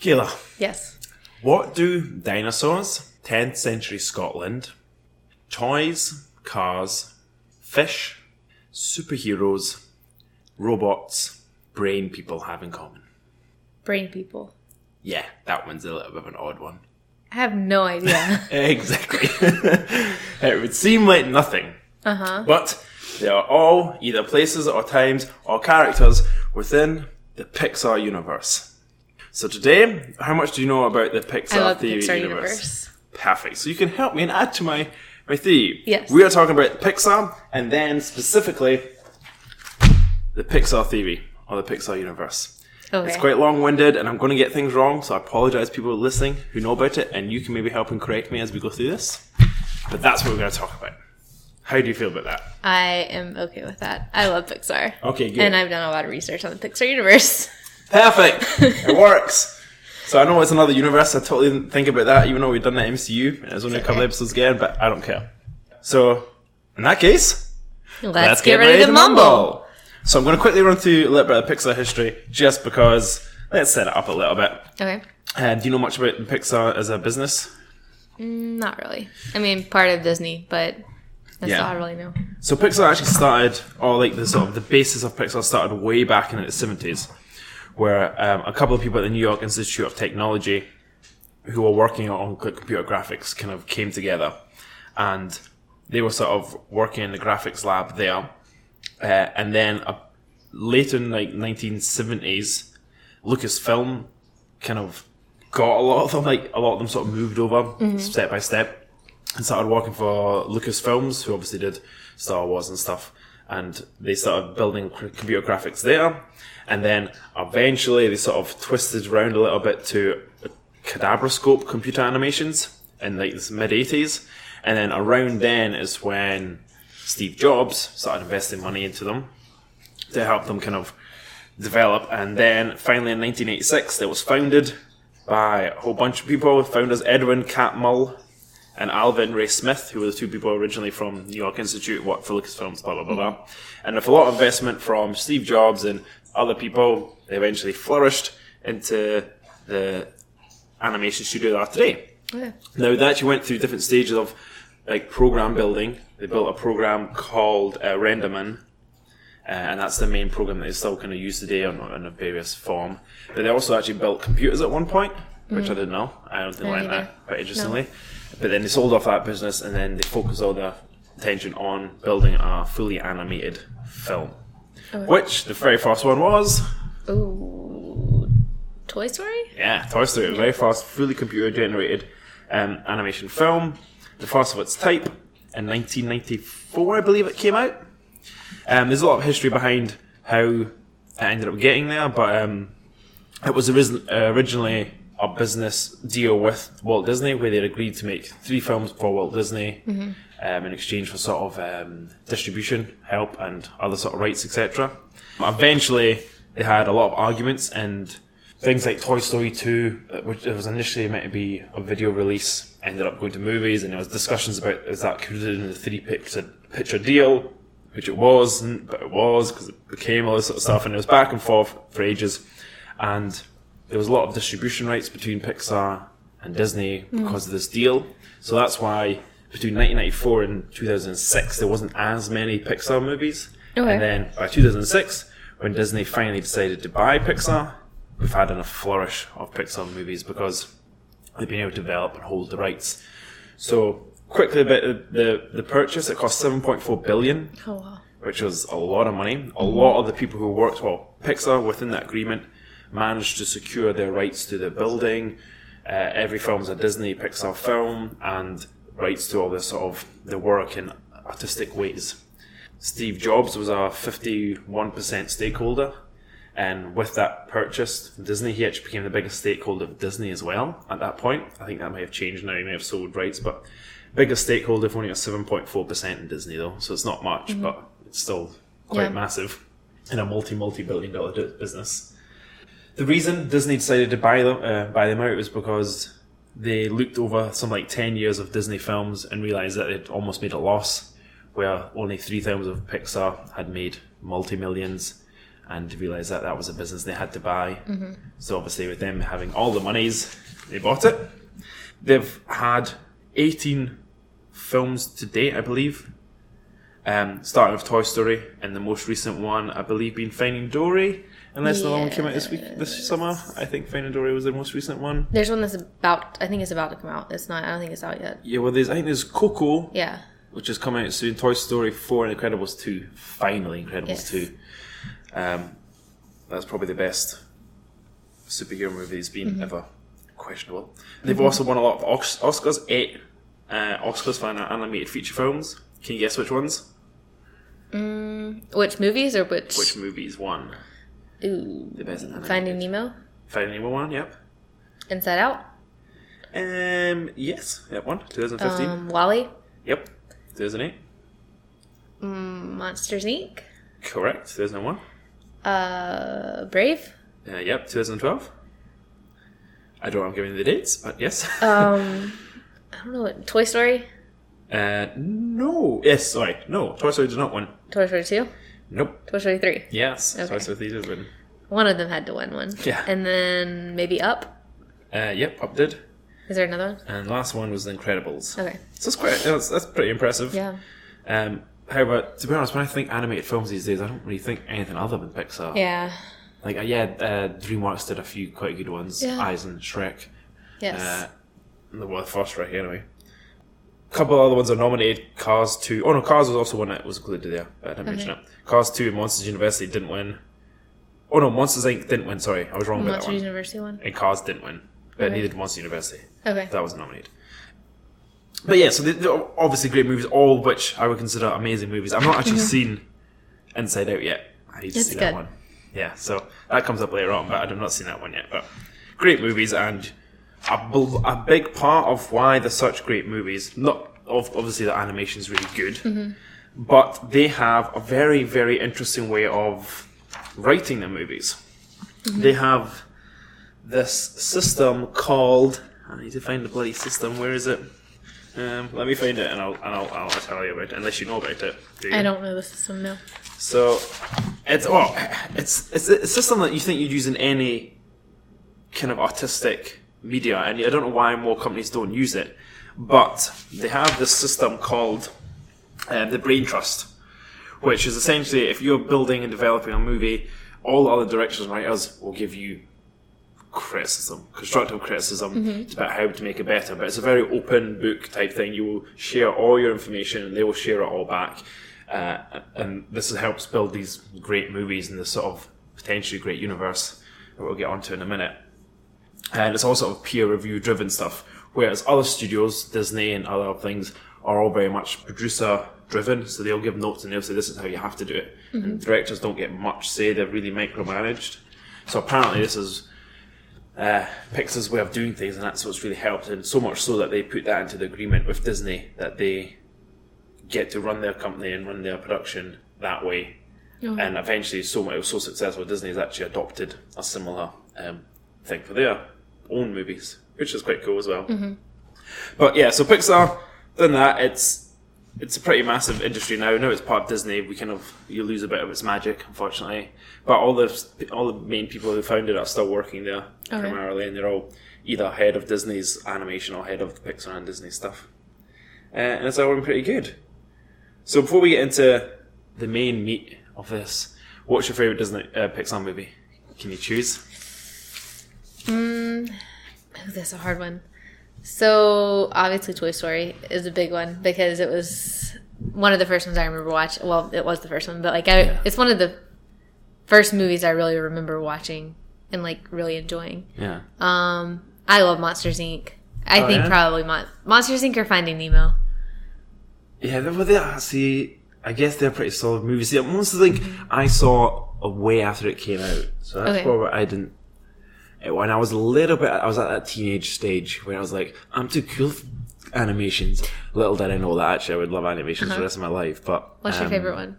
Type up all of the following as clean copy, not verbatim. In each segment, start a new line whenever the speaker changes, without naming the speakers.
Kayla,
Yes.
what do dinosaurs, 10th century Scotland, toys, cars, fish, superheroes, robots, brain people have in common?
Brain people.
Yeah, that one's a little bit of an odd one.
I have no idea.
Exactly. It would seem like nothing. But they are all either places or times or characters within the Pixar universe. So today, how much do you know about the Pixar Theory
Pixar
universe? Perfect. So you can help me and add to my theory.
Yes.
We are talking about Pixar and then specifically the Pixar Theory or the Pixar universe.
Okay.
It's quite long-winded and I'm going to get things wrong, so I apologise to people listening who know about it, and you can maybe help and correct me as we go through this. But that's what we're going to talk about. How do you feel about that?
I am okay with that. I love Pixar.
Okay, good.
And I've done a lot of research on the Pixar universe.
Perfect! It works! So I know it's another universe, I totally didn't think about that, even though we've done the MCU, and there's only a couple episodes again, but I don't care. So, in that case,
Let's get ready to mumble!
So I'm going to quickly run through a little bit of Pixar history, just because, let's set it up a little bit.
Okay.
Do you know much about Pixar as a business?
Not really. I mean, part of Disney, but that's all I really know.
So Pixar actually started, or like the basis of Pixar started way back in the 70s, where a couple of people at the New York Institute of Technology who were working on computer graphics kind of came together, and they were sort of working in the graphics lab there. And then later in like 1970s, Lucasfilm kind of got a lot of them, like a lot of them sort of moved over step by step and started working for Lucasfilms, who obviously did Star Wars and stuff. And they started building computer graphics there. And then eventually they sort of twisted around a little bit to Cadabroscope computer animations in like the mid-80s. And then around then is when Steve Jobs started investing money into them to help them kind of develop. And then finally in 1986, it was founded by a whole bunch of people. Founders Edwin Catmull and Alvin Ray Smith, who were the two people originally from New York Institute, worked for Lucasfilms, blah, blah, blah, blah. And with a lot of investment from Steve Jobs and other people, they eventually flourished into the animation studio they are today.
Okay.
Now, they actually went through different stages of like program building. They built a program called Renderman, and that's the main program that they still kind of use today in a various form. But they also actually built computers at one point, which I didn't know. I don't think like that, quite interestingly. No. But then they sold off that business, and then they focused all their attention on building a fully animated film. Which the very first one was...
Ooh, Toy Story?
Yeah, Toy Story. The very first fully computer-generated animation film. The first of its type. In 1994, I believe it came out. There's a lot of history behind how it ended up getting there, but it was originally a business deal with Walt Disney, where they had agreed to make 3 films for Walt Disney in exchange for sort of distribution help and other sort of rights, etc. Eventually, they had a lot of arguments, and things like Toy Story 2, which was initially meant to be a video release, ended up going to movies, and there was discussions about is that included in the 3-picture deal, which it wasn't, but it was, because it became all this sort of stuff, and it was back and forth for ages. And there was a lot of distribution rights between Pixar and Disney because of this deal. So that's why between 1994 and 2006, there wasn't as many Pixar movies. Okay. And then by 2006, when Disney finally decided to buy Pixar, we've had a flourish of Pixar movies because they've been able to develop and hold the rights. So quickly about the purchase, it cost $7.4 billion, which was a lot of money. A lot of the people who worked, Pixar within that agreement managed to secure their rights to the building. Every film's a Disney Pixar film, and rights to all this sort of the work in artistic ways. Steve Jobs was a 51% stakeholder, and with that purchase from Disney, he actually became the biggest stakeholder of Disney as well at that point. I think that may have changed now, he may have sold rights, but biggest stakeholder for only a 7.4% in Disney though, so it's not much, but it's still quite massive in a multi-billion dollar business. The reason Disney decided to buy them out was because they looked over some like 10 years of Disney films and realised that they'd almost made a loss, where only 3 films of Pixar had made multi-millions, and realised that that was a business they had to buy. So obviously with them having all the monies, they bought it. They've had 18 films to date, I believe. Starting with Toy Story, and the most recent one, I believe, being Finding Dory. Unless the one came out this summer. I think Finding Dory was the most recent one.
There's one that's I think it's about to come out. It's not, I don't think it's out yet.
Yeah, well, I think there's Coco.
Yeah.
Which is coming out soon. Toy Story 4 and Incredibles 2. Finally, Incredibles 2. That's probably the best superhero movie that's been ever. Questionable. They've also won a lot of Oscars. 8 Oscars for animated feature films. Can you guess which ones?
Which movies or which?
Which movies won?
Ooh.
The best animated.
Finding Nemo?
Finding Nemo won, yep.
Inside Out?
Yes, that one. 2015.
WALL-E?
Yep. 2008.
Monsters, Inc.?
Correct. 2001.
Brave?
Yep. 2012. I don't know. I'm giving you the dates, but yes.
I don't know. Toy Story?
No. Yes, sorry. No. Toy Story did not win.
Toy Story 2?
Nope.
Toy Story 3?
Yes.
Okay.
Toy Story 3 did win.
One of them had to win one.
Yeah.
And then maybe Up?
Yep, Up did.
Is there another one?
And the last one was The Incredibles.
Okay.
So that's pretty impressive.
Yeah.
However, to be honest, when I think animated films these days, I don't really think anything other than Pixar.
Yeah.
Like, DreamWorks did a few quite good ones.
Yeah.
Eyes and Shrek.
Yes.
The first Shrek, anyway. A couple other ones are nominated. Cars 2. Oh, no, Cars was also one that was included there, but I didn't mention it. Cars 2 and Monsters University didn't win. Oh, no, Monsters Inc. didn't win, sorry. I was wrong about that one.
Monsters University one?
And Cars didn't win. But neither did Monsters University.
Okay.
That was nominated. But yeah, so they're obviously great movies, all of which I would consider amazing movies. I've not actually seen Inside Out yet. I need to see that one. Yeah, so that comes up later on, but I've not seen that one yet. But great movies, and a big part of why they're such great movies, obviously the animation is really good, but they have a very, very interesting way of writing their movies. They have this system called... I need to find the bloody system. Where is it? Let me find it, and I'll tell you about it. Unless you know about it. Do you?
I don't know the system, no.
So it's a system that you think you'd use in any kind of artistic media, and I don't know why more companies don't use it. But they have this system called the Brain Trust, which is essentially if you're building and developing a movie, all the other directors and writers will give you constructive criticism about how to make it better. But it's a very open book type thing. You will share all your information and they will share it all back. And this helps build these great movies in this sort of potentially great universe that we'll get onto in a minute. And it's all sort of peer review driven stuff. Whereas other studios, Disney and other things, are all very much producer driven. So they'll give notes and they'll say this is how you have to do it. And directors don't get much say. They're really micromanaged. So apparently this is Pixar's way of doing things, and that's what's really helped, and so much so that they put that into the agreement with Disney that they get to run their company and run their production that way. And eventually, it was so successful, Disney has actually adopted a similar thing for their own movies, which is quite cool as well. But yeah, so Pixar done that. It's a pretty massive industry now. Now it's part of Disney. You lose a bit of its magic, unfortunately. But all the main people who founded it are still working there primarily, and they're all either head of Disney's animation or head of the Pixar and Disney stuff. And it's all been pretty good. So before we get into the main meat of this, what's your favourite Disney Pixar movie? Can you choose?
That's a hard one. So, obviously Toy Story is a big one because it was one of the first ones I remember watching. Well, it was the first one, but it's one of the first movies I really remember watching and really enjoying.
Yeah.
I love Monsters, Inc. I think probably Monsters, Inc. or Finding Nemo.
Yeah, I guess they're pretty solid movies. Yeah, Monsters, Inc. I saw way after it came out, so that's probably I didn't. When I was I was at that teenage stage where I was like, I'm too cool for animations. Little did I know that actually I would love animations for the rest of my life. But
what's your favorite one?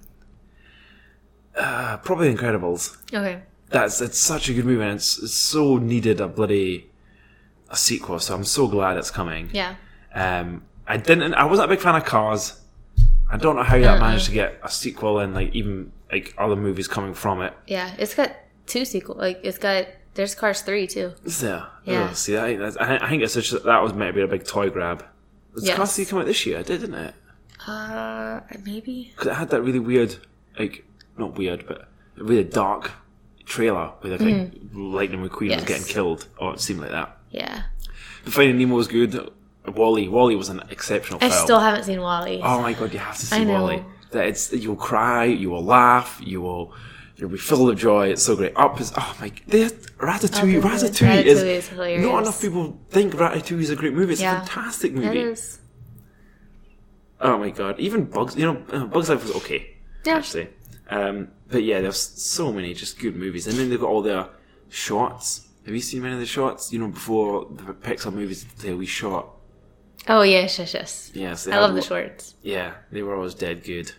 Probably Incredibles.
Okay.
It's such a good movie, and it's so needed a sequel. So I'm so glad it's coming.
Yeah.
I wasn't a big fan of Cars. I don't know how that managed to get a sequel and even like other movies coming from it.
Yeah, it's got 2 sequels. Like there's Cars 3 too.
Is there?
Yeah.
Oh, see, I think it's just, that was maybe a big toy grab. Did Cars 3 come out this year? It did, didn't it?
Maybe.
Because it had that really weird, like, not weird, but a really dark trailer where like Lightning McQueen was getting killed, or it seemed like that.
Yeah.
But Finding Nemo was good. Wall-E was an exceptional film.
I still haven't seen Wall-E.
Oh my god, you have to see Wall-E. You'll cry, you will laugh, you'll be filled with joy. It's so great. Up is Ratatouille is hilarious. Not enough people think Ratatouille is a great movie. It's a fantastic movie.
It is.
Oh my god, even Bugs Life was okay. Yeah. Actually. But yeah, there's so many just good movies, and then they've got all their shorts. Have you seen many of the shorts? Before the Pixar movies, they always shot.
Oh yes.
Yes,
I love the shorts.
Yeah, they were always dead good.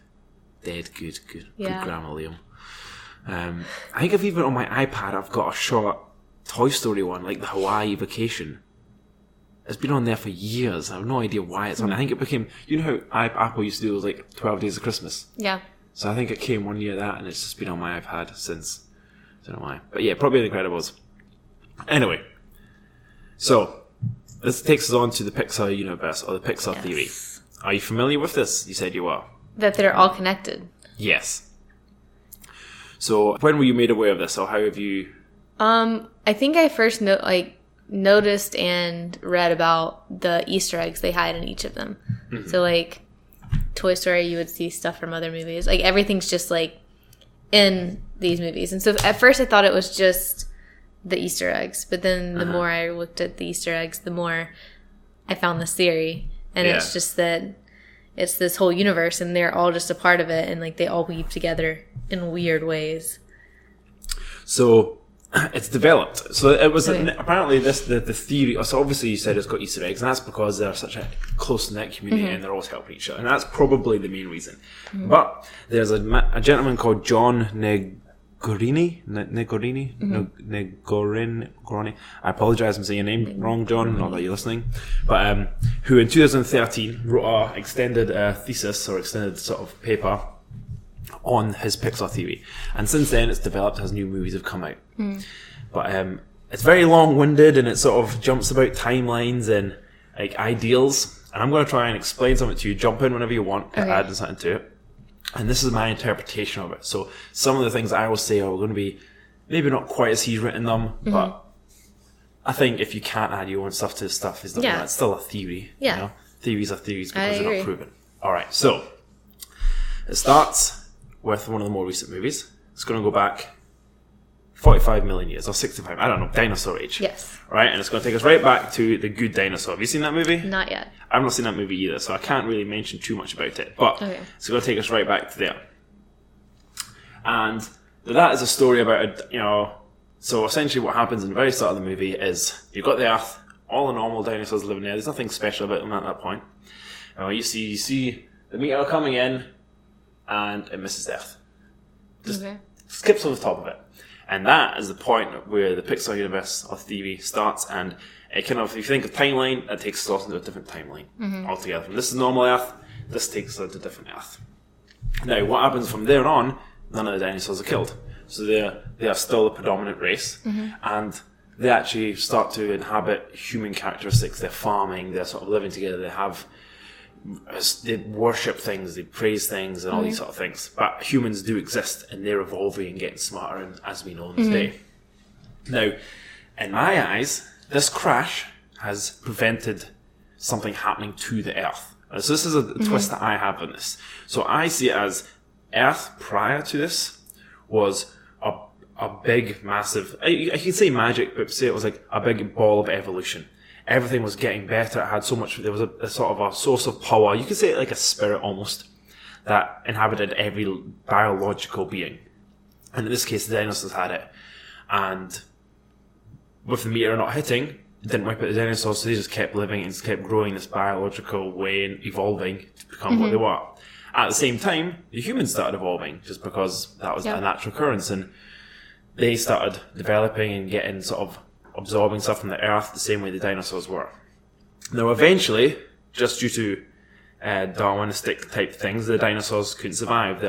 Good.
Yeah.
Good grammar, Liam. I think I've even on my iPad I've got a short Toy Story one, like the Hawaii Vacation. It's been on there for years. I have no idea why it's on. I think it became, how Apple used to do those like 12 Days of Christmas.
Yeah.
So I think it came one year that, and it's just been on my iPad since. I don't know why, but yeah, probably The Incredibles. Anyway, so this takes us on to the Pixar universe, or the Pixar Theory. Are you familiar with this? You said you were.
That they're all connected.
Yes. So when were you made aware of this, or how have you?
I think I first noticed and read about the Easter eggs they hide in each of them. Mm-hmm. So like Toy Story, you would see stuff from other movies. Like everything's just like in these movies. And so at first I thought it was just the Easter eggs, but then the more I looked at the Easter eggs, the more I found this theory. And it's just that it's this whole universe, and they're all just a part of it, and like they all weave together in weird ways. So
it's developed. So it was apparently the theory. So obviously you said it's got Easter eggs, and that's because they're such a close-knit community and they're always helping each other, and that's probably the main reason. Mm-hmm. But there's a gentleman called Jon Negroni. I apologise, I'm saying your name wrong, John. Not that you're listening, but who in 2013 wrote a extended thesis or extended sort of paper on his Pixar theory, and since then it's developed as new movies have come out. But it's very long-winded, and it sort of jumps about timelines and like ideals, and I'm going to try and explain something to you. Jump in whenever you want, add something to it. And this is my interpretation of it. So some of the things I will say are going to be maybe not quite as he's written them, but I think if you can't add your own stuff to stuff, it's still a theory.
Yeah.
Theories are theories because they're not proven. All right, so it starts with one of the more recent movies. It's going to go back 45 million years, or 65, I don't know, dinosaur age.
Yes.
Right, and it's going to take us right back to The Good Dinosaur. Have you seen that movie?
Not yet.
I've not seen that movie either, so I can't really mention too much about it. But it's going to take us right back to there. And that is a story about, so essentially what happens in the very start of the movie is you've got the Earth, all the normal dinosaurs living there. There's nothing special about them at that point. You see the meteor coming in, and it misses the Earth. Just skips over the top of it. And that is the point where the Pixar universe or theory starts, and it kind of, if you think of timeline, it takes us into a different timeline altogether. From this is normal Earth, this takes us to different Earth. Now, what happens from there on, none of the dinosaurs are killed. So they are still the predominant race, and they actually start to inhabit human characteristics. They're farming, they're sort of living together, they worship things, they praise things, and all these sort of things. But humans do exist, and they're evolving and getting smarter, and as we know them today. Now, in my eyes, this crash has prevented something happening to the Earth. So this is a twist that I have on this. So I see it as Earth prior to this was a big, massive, I can say magic, but say it was like a big ball of evolution. Everything was getting better. It had so much, there was a sort of a source of power. You could say it like a spirit almost that inhabited every biological being. And in this case, the dinosaurs had it. And with the meteor not hitting, it didn't wipe out the dinosaurs, so they just kept living and just kept growing this biological way and evolving to become what they were. At the same time, the humans started evolving just because that was a natural occurrence. And they started developing and getting sort of absorbing stuff from the Earth the same way the dinosaurs were. Now, eventually, just due to Darwinistic type things, the dinosaurs couldn't survive.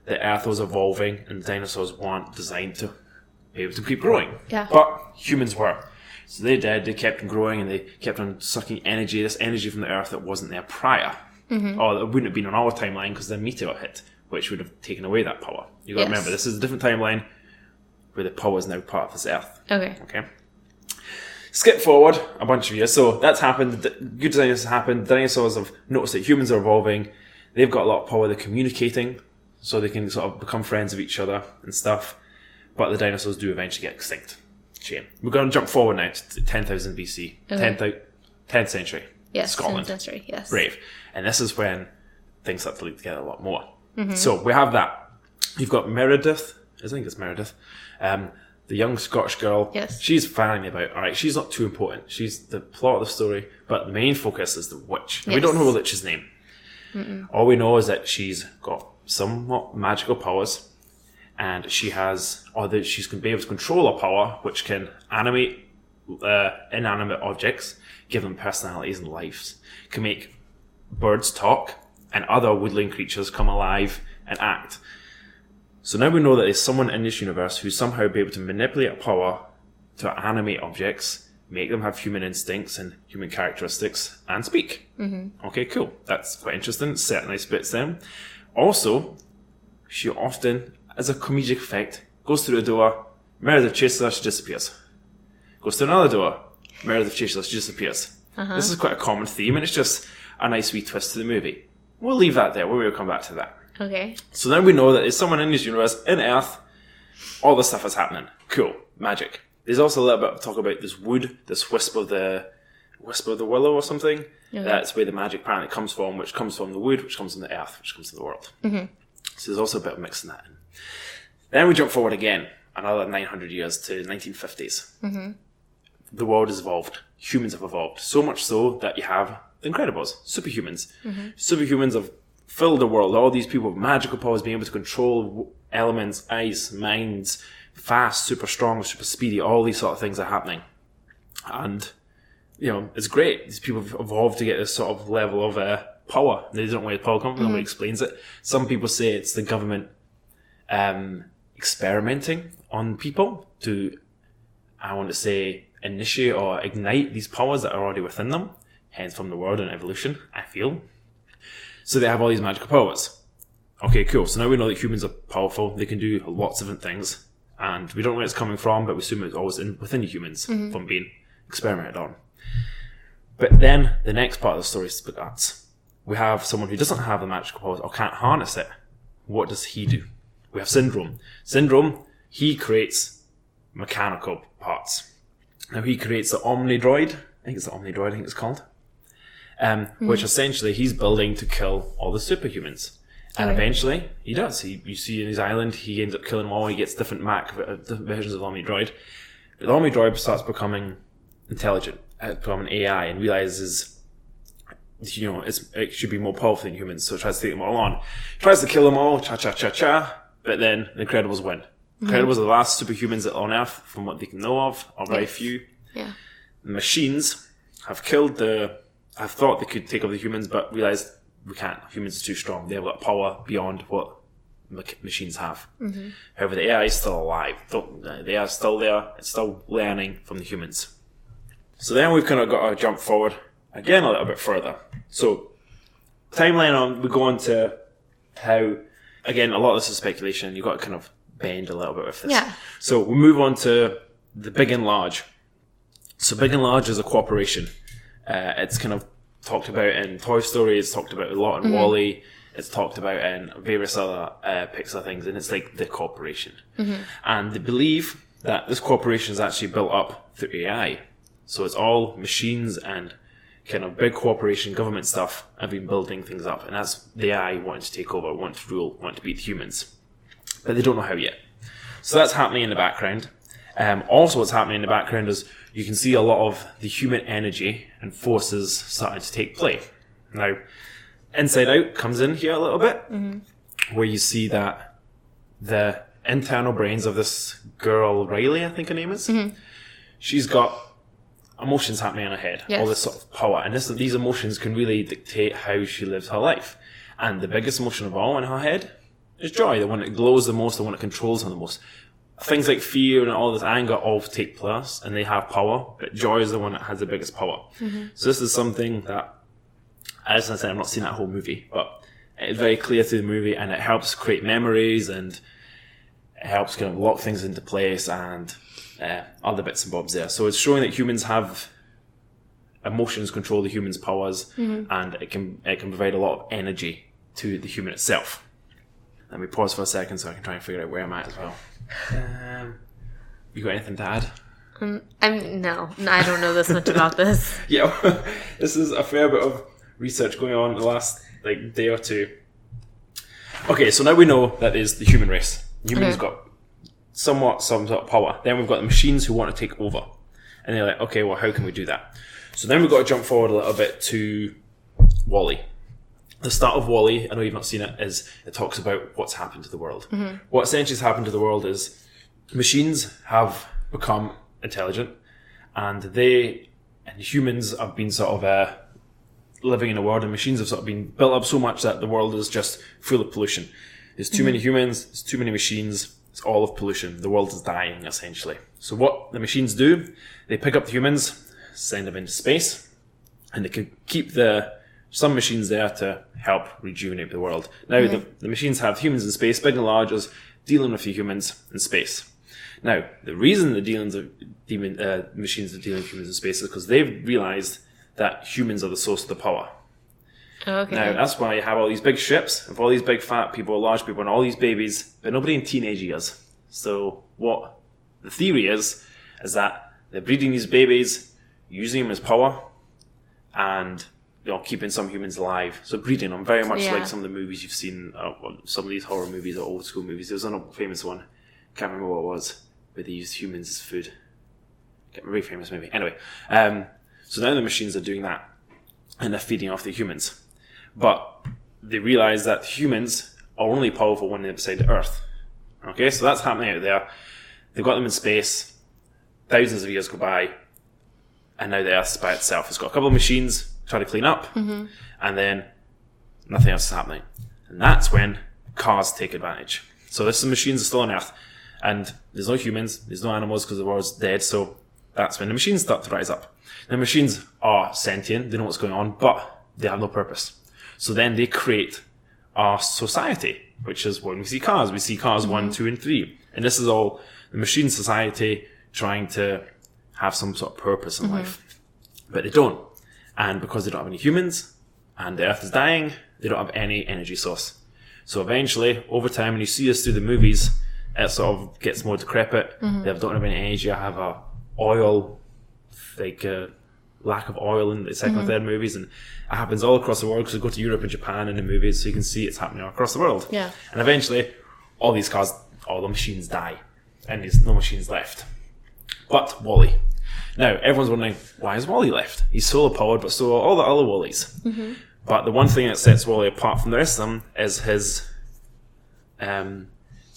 the Earth was evolving and dinosaurs weren't designed to be able to keep growing.
Yeah.
But humans were. So they did. They kept on growing and they kept on sucking energy, this energy from the Earth that wasn't there prior. Or it wouldn't have been on our timeline because the meteor hit, which would have taken away that power. You got to remember, this is a different timeline where the power is now part of this Earth. Okay. Skip forward a bunch of years. So that's happened. Good dinosaurs happened. Dinosaurs have noticed that humans are evolving. They've got a lot of power. They're communicating, so they can sort of become friends of each other and stuff. But the dinosaurs do eventually get extinct. Shame. We're going to jump forward now to 10,000 BC. 10th century.
Yes,
Scotland.
10th century, yes.
Brave. And this is when things start to link together a lot more. So we have that. You've got Meredith. I think it's Meredith. The young Scottish girl.
Yes.
She's finally about, alright, she's not too important. She's the plot of the story, but the main focus is the witch. And we don't know the witch's name. All we know is that she's got somewhat magical powers, and she has, or that she's going to be able to control a power which can animate inanimate objects, give them personalities and lives, can make birds talk, and other woodland creatures come alive and act. So now we know that there's someone in this universe who somehow be able to manipulate a power to animate objects, make them have human instincts and human characteristics, and speak. Okay, cool. That's quite interesting. Certain nice bits then. Also, she often, as a comedic effect, goes through a door, Meredith chases her, she disappears. Goes through another door, Meredith chases her, she disappears. This is quite a common theme, and it's just a nice wee twist to the movie. We'll leave that there. We'll come back to that.
Okay.
So then we know that there's someone in this universe, in Earth, all this stuff is happening. Cool. Magic. There's also a little bit of talk about this wood, this wisp of the willow or something. That's where the magic apparently comes from, which comes from the wood, which comes from the Earth, which comes from the world. So there's also a bit of mixing that in. Then we jump forward again, another 900 years to 1950s. The world has evolved. Humans have evolved. So much so that you have the Incredibles, superhumans. Superhumans have filled the world. All these people with magical powers, being able to control elements, ice, minds, fast, super strong, super speedy, all these sort of things are happening. And, you know, it's great. These people have evolved to get this sort of level of power. They don't know where the power comes from. Nobody explains it. Some people say it's the government experimenting on people to, I want to say, initiate or ignite these powers that are already within them. Hence from the world and evolution, I feel. So they have all these magical powers. Okay, cool. So now we know that humans are powerful. They can do lots of different things. And we don't know where it's coming from, but we assume it's always within humans from being experimented on. But then the next part of the story starts. We have someone who doesn't have the magical powers or can't harness it. What does he do? We have Syndrome. Syndrome, he creates mechanical parts. Now he creates the Omnidroid. I think it's the Omnidroid, I think it's called. Which essentially he's building to kill all the superhumans. And eventually, he does. You see in his island, he ends up killing them all. He gets different versions of the Omnidroid. But the Omnidroid starts becoming intelligent, becoming AI, and realizes, you know, it should be more powerful than humans, so it tries to take them all on. Tries to kill them all, cha-cha-cha-cha, but then the Incredibles win. Incredibles are the last superhumans on Earth, from what they can know of, or very few. The machines have killed I thought they could take over the humans, but realized we can't. Humans are too strong. They've got power beyond what machines have. However, the AI is still alive. They are still there. It's still learning from the humans. So then we've kind of got to jump forward again a little bit further. So timeline on, we go on to how, again, a lot of this is speculation. You've got to kind of bend a little bit with this. So we move on to the Big and Large. So Big and Large is a corporation. It's kind of talked about in Toy Story, it's talked about a lot in WALL-E, it's talked about in various other Pixar things, and it's like the corporation. And they believe that this corporation is actually built up through AI. So it's all machines and kind of big corporation government stuff have been building things up, and that's the AI wanting to take over, want to rule, want to beat the humans. But they don't know how yet. So that's happening in the background. Also what's happening in the background is you can see a lot of the human energy and forces starting to take play. Now, Inside Out comes in here a little bit, where you see that the internal brains of this girl, Riley, I think her name is, she's got emotions happening in her head, all this sort of power, and these emotions can really dictate how she lives her life. And the biggest emotion of all in her head is joy, the one that glows the most, the one that controls them the most. Things like fear and all this anger all take place, and they have power, but joy is the one that has the biggest power. So this is something that, as I said, I've not seen that whole movie, but it's very clear through the movie, and it helps create memories, and it helps kind of lock things into place, and other bits and bobs there. So it's showing that humans have emotions control the human's powers, and it can provide a lot of energy to the human itself. Let me pause for a second so I can try and figure out where I'm at as well. You got anything to add?
No, I don't know this much about this.
Yeah, this is a fair bit of research going on in the last day or two. Okay, so now we know that is the human race. Humans got some sort of power. Then we've got the machines who want to take over. And they're like, okay, well, how can we do that? So then we've got to jump forward a little bit to WALL-E. The start of WALL-E, I know you've not seen it, is it talks about what's happened to the world. What essentially has happened to the world is machines have become intelligent, and humans have been sort of living in a world, and machines have sort of been built up so much that the world is just full of pollution. There's too many humans, there's too many machines, it's all of pollution. The world is dying, essentially. So what the machines do, they pick up the humans, send them into space, and they can keep some machines there to help rejuvenate the world. Now, the machines have humans in space, big and large, as dealing with the humans in space. Now, the reason machines are dealing with humans in space is because they've realized that humans are the source of the power.
Okay.
Now, that's why you have all these big ships, with all these big fat people, large people, and all these babies, but nobody in teenage years. So what the theory is that they're breeding these babies, using them as power, and keeping some humans alive. So breeding them, very much like some of the movies you've seen, some of these horror movies or old school movies. There was a famous one, can't remember what it was, where they used humans as food. Very famous movie. Anyway, so now the machines are doing that, and they're feeding off the humans. But they realize that humans are only powerful when they're beside the Earth. Okay, so that's happening out there. They've got them in space. Thousands of years go by, and now the Earth's by itself. It's got a couple of machines trying to clean up, and then nothing else is happening. And that's when cars take advantage. So this is machines are still on Earth, and there's no humans, there's no animals because the world's dead. So that's when the machines start to rise up. The machines are sentient, they know what's going on, but they have no purpose. So then they create our society, which is when we see cars. We see cars 1, 2, and 3. And this is all the machine society trying to have some sort of purpose in life. But they don't. And because they don't have any humans, and the Earth is dying, they don't have any energy source. So eventually, over time, when you see this through the movies, it sort of gets more decrepit. They don't have any energy. I have a lack of oil in the second or third movies, and it happens all across the world because we go to Europe and Japan in the movies, so you can see it's happening all across the world. Yeah. And eventually, all the machines die, and there's no machines left. But WALL-E. Now, everyone's wondering, why is WALL-E left? He's solar powered, but so are all the other WALL-Es. But the one thing that sets WALL-E apart from the rest of them is his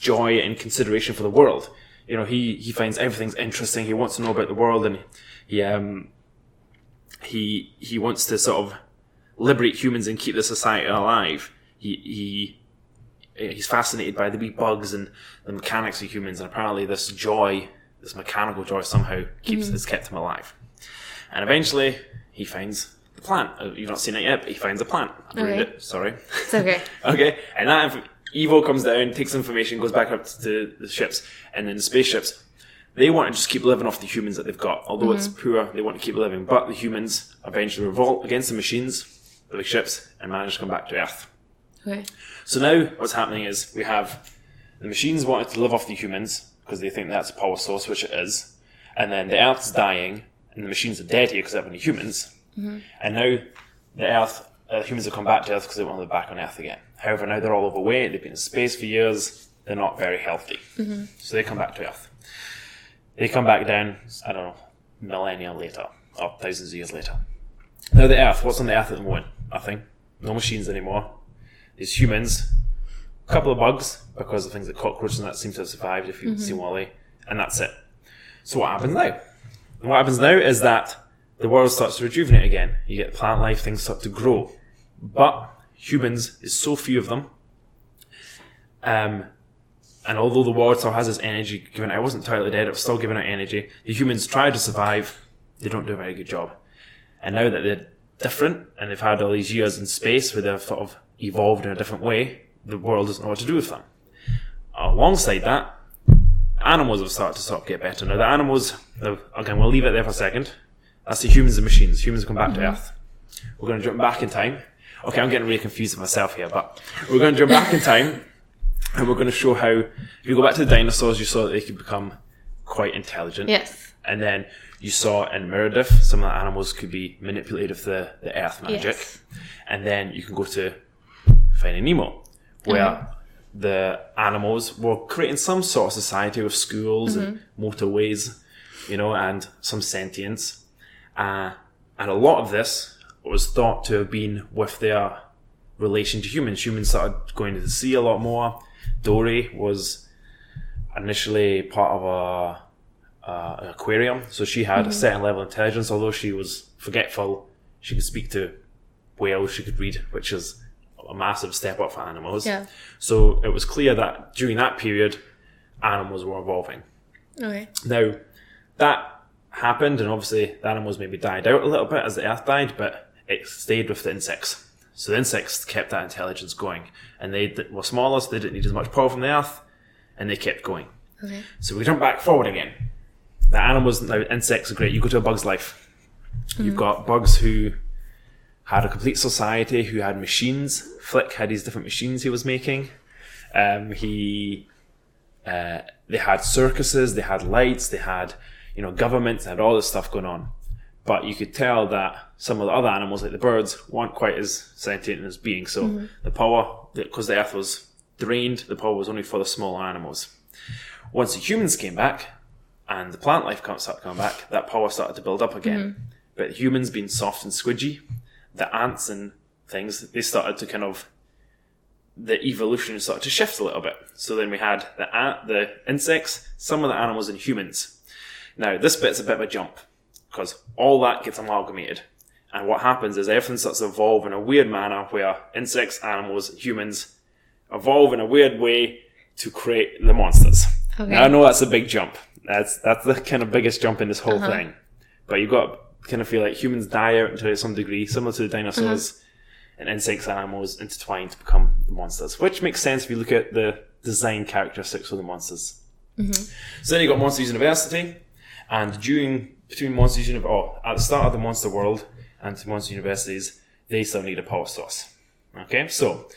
joy and consideration for the world. He finds everything's interesting. He wants to know about the world, and he wants to sort of liberate humans and keep the society alive. He's fascinated by the wee bugs and the mechanics of humans, and apparently this mechanical joy somehow has kept him alive. And eventually he finds the plant. You've not seen it yet, but he finds a plant. I've ruined it, sorry.
It's okay.
Okay, and that Evo comes down, takes information, goes back up to the ships, and then the spaceships, they want to just keep living off the humans that they've got. Although it's poor, they want to keep living. But the humans eventually revolt against the machines, the big ships, and manage to come back to Earth.
Okay.
So now what's happening is we have the machines wanting to live off the humans because they think that's a power source, which it is. And then the Earth's dying, and the machines are dead here because they have any humans. And now the humans have come back to Earth because they want to live back on Earth again. However, now they're all overweight, they've been in space for years, they're not very healthy. So they come back to Earth. They come back down, I don't know, millennia later, or thousands of years later. Now the Earth, what's on the Earth at the moment? Nothing. No machines anymore. There's humans, a couple of bugs, because of things like cockroaches and that seem to have survived if you've seen WALL-E, and that's it. So what happens now? And what happens now is that the world starts to rejuvenate again. You get plant life, things start to grow. But humans, is so few of them, And although the world still has this energy given out, it wasn't totally dead, it was still giving out energy. The humans try to survive, they don't do a very good job. And now that they're different, and they've had all these years in space where they've sort of evolved in a different way, the world doesn't know what to do with them. Alongside that, animals have started to sort of get better. Now the animals, again, we'll leave it there for a second. That's the humans and machines. Humans have come back to Earth. We're going to jump back in time. Okay, I'm getting really confused with myself here, but we're going to jump back in time, and we're going to show how, if you go back to the dinosaurs, you saw that they could become quite intelligent.
Yes.
And then you saw in Meredith, some of the animals could be manipulated with the earth magic. Yes. And then you can go to Finding Nemo, where the animals were creating some sort of society with schools and motorways, and some sentience. And a lot of this was thought to have been with their relation to humans. Humans started going to the sea a lot more. Dory was initially part of an aquarium, so she had a certain level of intelligence. Although she was forgetful, she could speak to whales, she could read, which is a massive step up for animals. Yeah. So it was clear that during that period, animals were evolving. Okay. Now, that happened, and obviously the animals maybe died out a little bit as the Earth died, but it stayed with the insects. So the insects kept that intelligence going, and they were smaller, so they didn't need as much power from the Earth, and they kept going. Okay. So we jump back forward again. The animals, now insects are great. You go to a bug's life. You've got bugs who had a complete society, who had machines. Flick had these different machines he was making. They had circuses, they had lights, they had governments, they had all this stuff going on. But you could tell that some of the other animals, like the birds, weren't quite as sentient as beings. So the power, because the Earth was drained, the power was only for the smaller animals. Once the humans came back, and the plant life started coming back, that power started to build up again. But humans being soft and squidgy, the ants and things, they started to the evolution started to shift a little bit. So then we had the insects, some of the animals, and humans. Now, this bit's a bit of a jump, because all that gets amalgamated. And what happens is everything starts to evolve in a weird manner where insects, animals, humans evolve in a weird way to create the monsters. Okay. Now, I know that's a big jump. That's the kind of biggest jump in this whole thing. But you've got to kind of feel like humans die out to some degree, similar to the dinosaurs, and insects and animals intertwine to become the monsters, which makes sense if you look at the design characteristics of the monsters. So then you got Monsters University, and between Monsters University, at the start of the Monster World and Monster Universities, they still need a power source. Okay, so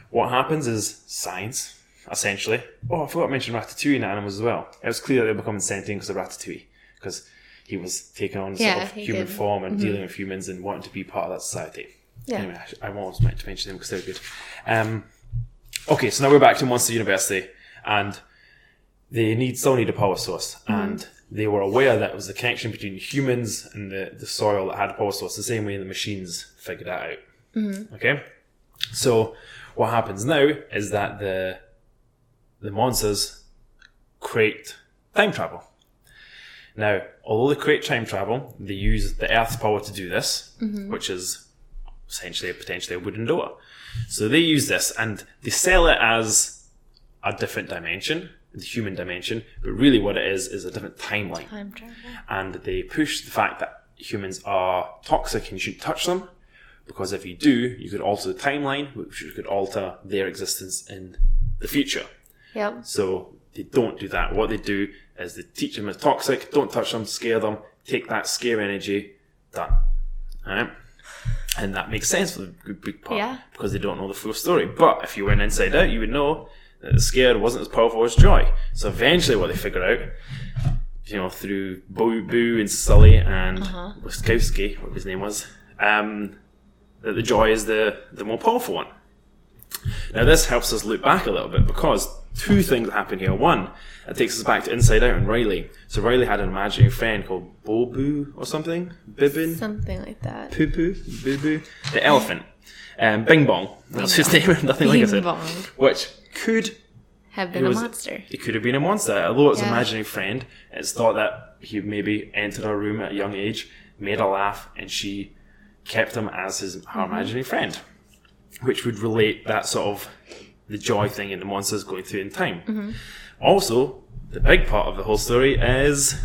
what happens is science, essentially. Oh, I forgot to mention Ratatouille and animals as well. It was clear that they were becoming sentient because of Ratatouille, because he was taking on sort of human form and dealing with humans and wanting to be part of that society. Yeah. Anyway, I always meant to mention them because they're good. Okay, so now we're back to Monster University, and they still need a power source, and they were aware that it was the connection between humans and the soil that had a power source, the same way the machines figured that out. Okay? So what happens now is that the monsters create time travel. Now, although they create time travel, they use the Earth's power to do this, which is essentially potentially a wooden door. So they use this, and they sell it as a different dimension, the human dimension, but really what it is a different timeline. Time travel. And they push the fact that humans are toxic and you shouldn't touch them, because if you do, you could alter the timeline, which could alter their existence in the future. Yep. So they don't do that. What they do is they teach them it's toxic, don't touch them, scare them, take that scare energy, done. Alright? And that makes sense for the big part, because they don't know the full story. But if you went Inside Out, you would know that the scare wasn't as powerful as joy. So eventually what they figure out, through Boo and Sully and Wiskowski, what his name was, that the joy is the more powerful one. Now this helps us look back a little bit, because two things happen here. One, it takes us back to Inside Out and Riley. So Riley had an imaginary friend called Bobu or something? Bibbin?
Something like that.
Poo-poo? Boo-boo? The elephant. Bing Bong. That's his name. Nothing like I said.
Bong.
Which could
have been a monster.
It could have been a monster. Although it's an imaginary friend, it's thought that he maybe entered her room at a young age, made her laugh, and she kept him as her imaginary friend. Which would relate that sort of the joy thing and the monsters going through in time. Also, the big part of the whole story is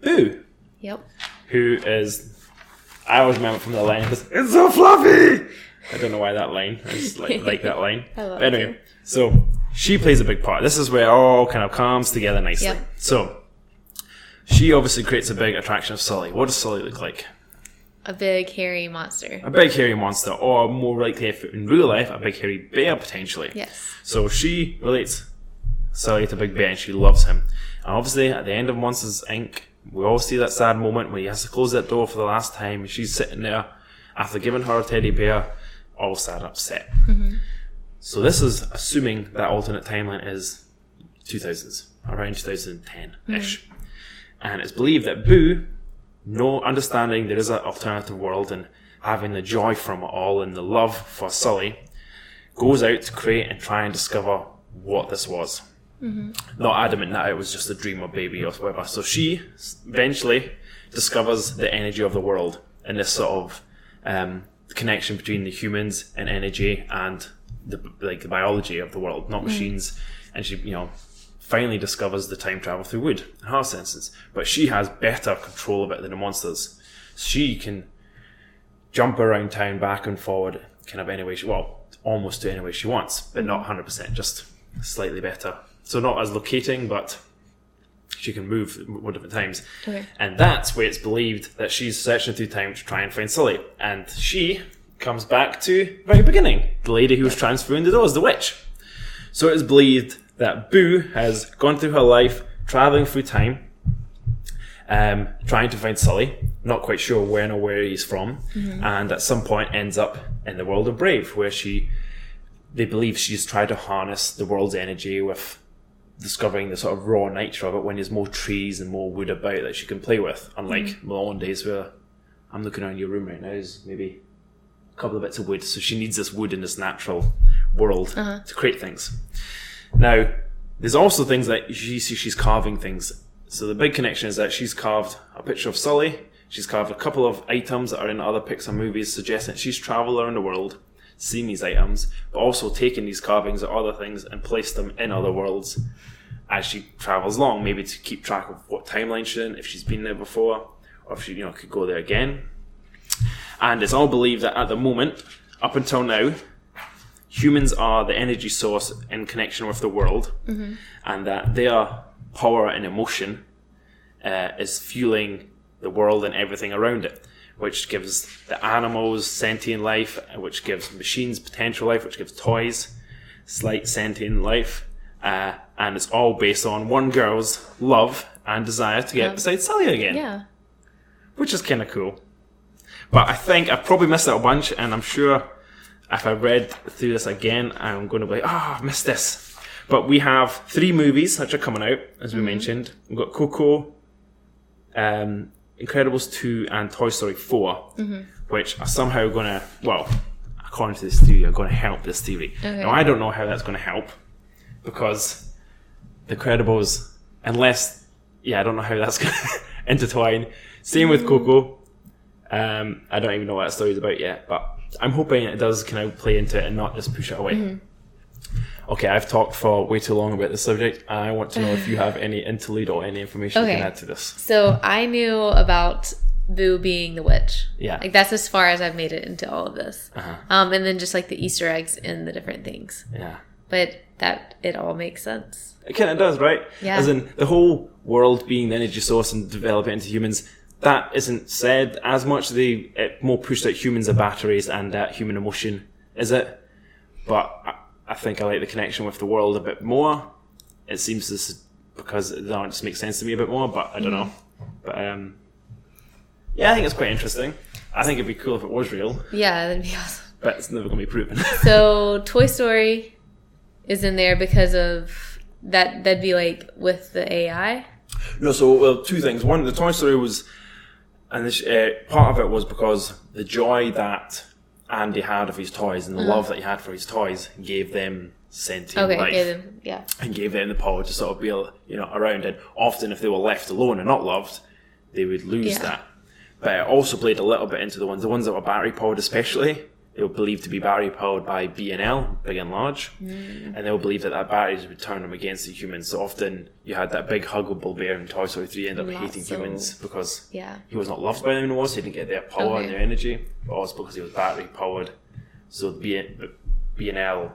Boo.
Yep.
Who is, I always remember from the line, because it's so fluffy! I don't know why that line, I just like that line.
I love
but anyway, so she plays a big part. This is where it all kind of comes together nicely.
Yep.
So, she obviously creates a big attraction of Sully. What does Sully look like?
A big hairy monster.
A big hairy monster, or more likely if in real life, a big hairy bear potentially.
Yes.
So she relates Sully to Big Bear and she loves him. And obviously at the end of Monsters Inc., we all see that sad moment when he has to close that door for the last time and she's sitting there after giving her a teddy bear, all sad and upset. So this is assuming that alternate timeline is 2000s, around 2010-ish. And it's believed that Boo, no understanding there is an alternative world and having the joy from it all and the love for Sully, goes out to create and try and discover what this was. Not adamant that it was just a dream or baby or whatever. So she eventually discovers the energy of the world and this sort of connection between the humans and energy and the biology of the world, not machines. And she, finally discovers the time travel through wood and her senses. But she has better control of it than the monsters. She can jump around town back and forward kind of any way almost to any way she wants, but not 100%, just slightly better. So not as locating, but she can move more different times.
Okay.
And that's where it's believed that she's searching through time to try and find Sully. And she comes back to the very beginning, the lady who was transferring the doors, the witch. So it is believed that Boo has gone through her life, travelling through time, trying to find Sully, not quite sure when or where he's from, and at some point ends up in the world of Brave, where they believe she's tried to harness the world's energy with discovering the sort of raw nature of it when there's more trees and more wood about that she can play with, unlike Malone days where I'm looking around your room right now, there's maybe a couple of bits of wood, so she needs this wood in this natural world to create things. Now, there's also things that she's carving things. So the big connection is that she's carved a picture of Sully, she's carved a couple of items that are in other Pixar movies, suggesting that she's travelled around the world, seen these items, but also taken these carvings or other things and placed them in other worlds as she travels along, maybe to keep track of what timeline she's in, if she's been there before, or if she could go there again. And it's all believed that at the moment, up until now, humans are the energy source in connection with the world, and that their power and emotion is fueling the world and everything around it, which gives the animals sentient life, which gives machines potential life, which gives toys slight sentient life, and it's all based on one girl's love and desire to get beside Sully again.
Yeah.
Which is kind of cool. But I think I've probably missed out a bunch, and I'm sure if I read through this again, I'm going to be like, I've missed this. But we have 3 movies which are coming out, as we mentioned. We've got Coco, Incredibles 2, and Toy Story 4, which are somehow going to, according to this theory, are going to help this theory. Okay. Now, I don't know how that's going to help, because The Incredibles, I don't know how that's going to intertwine. Same with Coco. I don't even know what that story is about yet, but I'm hoping it does kind of play into it and not just push it away. Okay, I've talked for way too long about this subject. I want to know if you have any interlude or any information you can add to this.
So I knew about Boo being the witch.
Yeah.
Like, that's as far as I've made it into all of this. And then just like the Easter eggs in the different things.
Yeah.
But that, it all makes sense.
It kind of does, right?
Yeah.
As in, the whole world being the energy source and develop it into humans, that isn't said as much. It more pushed that humans are batteries and that human emotion is it. But I think I like the connection with the world a bit more. It seems this because it just makes sense to me a bit more, but I don't know. But I think it's quite interesting. I think it'd be cool if it was real.
Yeah, that'd be awesome.
But it's never going to be proven.
So Toy Story is in there because of that. That'd be like with the AI.
No, so 2 things. One, the Toy Story was, and this, part of it was because the joy that Andy had of his toys and the love that he had for his toys gave them sentient life. And gave them the power to sort of be, around. And often, if they were left alone and not loved, they would lose that. But it also played a little bit into the ones that were battery powered, especially. they were believed to be battery powered by B&L, big and large, and they were believed that batteries would turn them against the humans. So often you had that big huggable bear in Toy Story 3 end up hating humans because he was not loved by them anymore, so he didn't get their power and their energy, but also because he was battery powered. So B&L